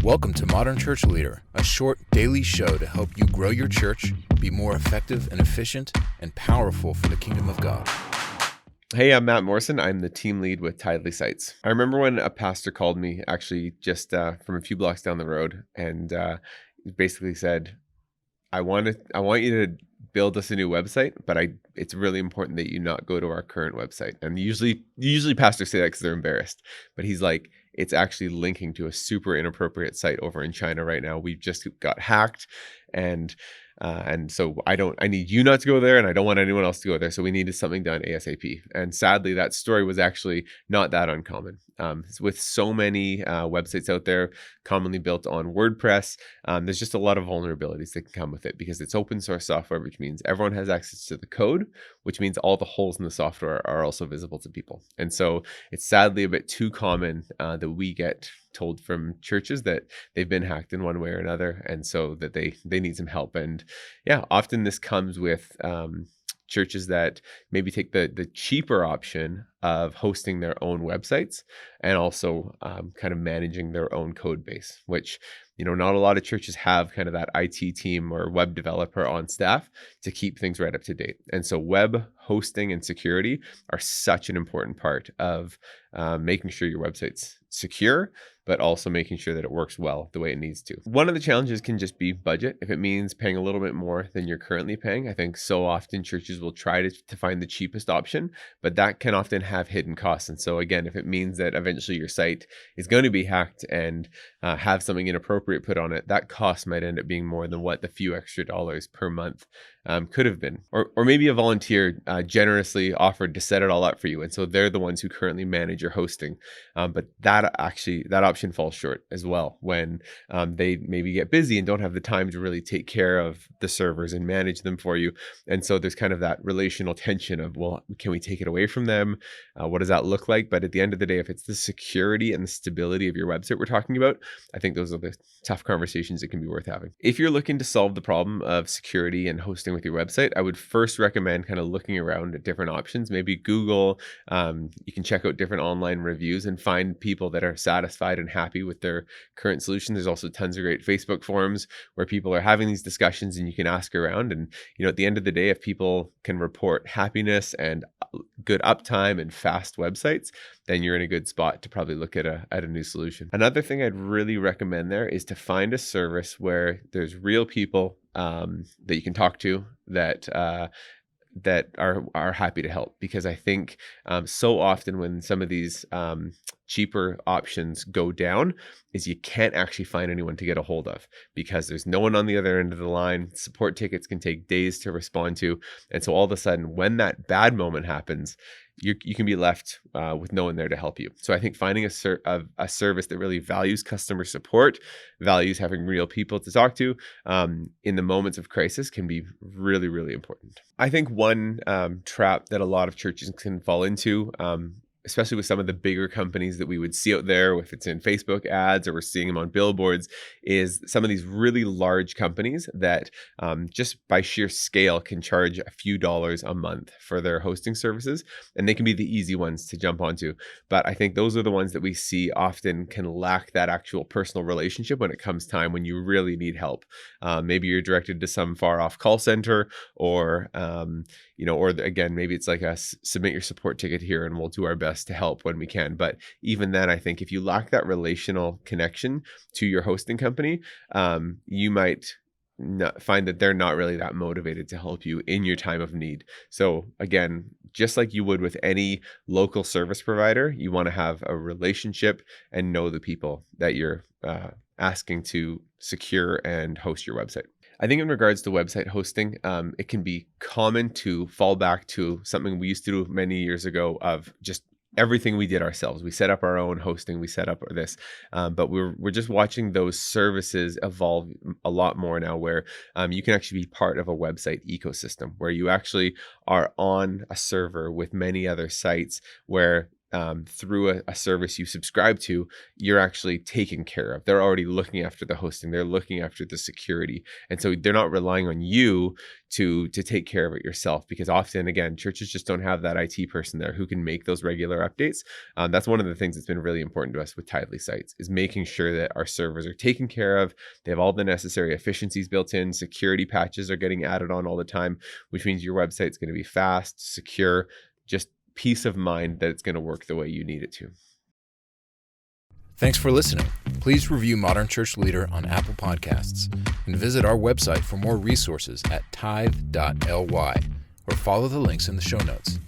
Welcome to Modern Church Leader, a short daily show to help you grow your church, be more effective and efficient, and powerful for the kingdom of God. Hey, I'm Matt Morrison. I'm the team lead with Tidely Sites. I remember when a pastor called me, actually just from a few blocks down the road, and basically said, I want you to build us a new website, but it's really important that you not go to our current website. And usually pastors say that because they're embarrassed, but he's like, it's actually linking to a super inappropriate site over in China right now. We've just got hacked, and so I need you not to go there, and I don't want anyone else to go there. So we needed something done ASAP. And sadly, that story was actually not that uncommon. With so many websites out there, commonly built on WordPress, there's just a lot of vulnerabilities that can come with it because it's open source software, which means everyone has access to the code, which means all the holes in the software are also visible to people. And so it's sadly a bit too common that we get told from churches that they've been hacked in one way or another, and so that they need some help. And yeah, often this comes with churches that maybe take the cheaper option of hosting their own websites and also kind of managing their own code base, which, not a lot of churches have kind of that IT team or web developer on staff to keep things right up to date. And so web hosting and security are such an important part of making sure your website's secure, but also making sure that it works well the way it needs to. One of the challenges can just be budget. If it means paying a little bit more than you're currently paying, I think so often churches will try to find the cheapest option, but that can often have hidden costs. And so again, if it means that eventually your site is going to be hacked and have something inappropriate put on it, that cost might end up being more than what the few extra dollars per month could have been. Or maybe a volunteer generously offered to set it all up for you, and so they're the ones who currently manage your hosting. But that option falls short as well when they maybe get busy and don't have the time to really take care of the servers and manage them for you. And so there's kind of that relational tension of, well, can we take it away from them? What does that look like? But at the end of the day, if it's the security and the stability of your website we're talking about, I think those are the tough conversations that can be worth having. If you're looking to solve the problem of security and hosting with your website, I would first recommend kind of looking around at different options. Maybe Google, you can check out different online reviews and find people that are satisfied and happy with their current solution. There's also tons of great Facebook forums where people are having these discussions and you can ask around. And, at the end of the day, if people can report happiness and good uptime and fast websites, then you're in a good spot to probably look at a new solution. Another thing I'd really recommend there is to find a service where there's real people that you can talk to that are happy to help, because I think so often when some of these cheaper options go down is you can't actually find anyone to get a hold of because there's no one on the other end of the line. Support tickets can take days to respond to, and so all of a sudden when that bad moment happens, you can be left with no one there to help you. So I think finding a service that really values customer support, values having real people to talk to in the moments of crisis can be really, really important. I think one trap that a lot of churches can fall into, especially with some of the bigger companies that we would see out there, if it's in Facebook ads or we're seeing them on billboards, is some of these really large companies that just by sheer scale can charge a few dollars a month for their hosting services. And they can be the easy ones to jump onto. But I think those are the ones that we see often can lack that actual personal relationship when it comes time when you really need help. Maybe you're directed to some far off call center or again, maybe it's like submit your support ticket here and we'll do our best to help when we can. But even then, I think if you lack that relational connection to your hosting company, you might find that they're not really that motivated to help you in your time of need. So again, just like you would with any local service provider, you want to have a relationship and know the people that you're asking to secure and host your website. I think in regards to website hosting, it can be common to fall back to something we used to do many years ago of just everything we did ourselves. We set up our own hosting, we set up this, but we're just watching those services evolve a lot more now where you can actually be part of a website ecosystem where you actually are on a server with many other sites where through a service you subscribe to, you're actually taken care of. They're already looking after the hosting. They're looking after the security. And so they're not relying on you to take care of it yourself, because often, again, churches just don't have that IT person there who can make those regular updates. That's one of the things that's been really important to us with Tidely Sites, is making sure that our servers are taken care of. They have all the necessary efficiencies built in. Security patches are getting added on all the time, which means your website's going to be fast, secure, just peace of mind that it's going to work the way you need it to. Thanks for listening. Please review Modern Church Leader on Apple Podcasts and visit our website for more resources at tithe.ly or follow the links in the show notes.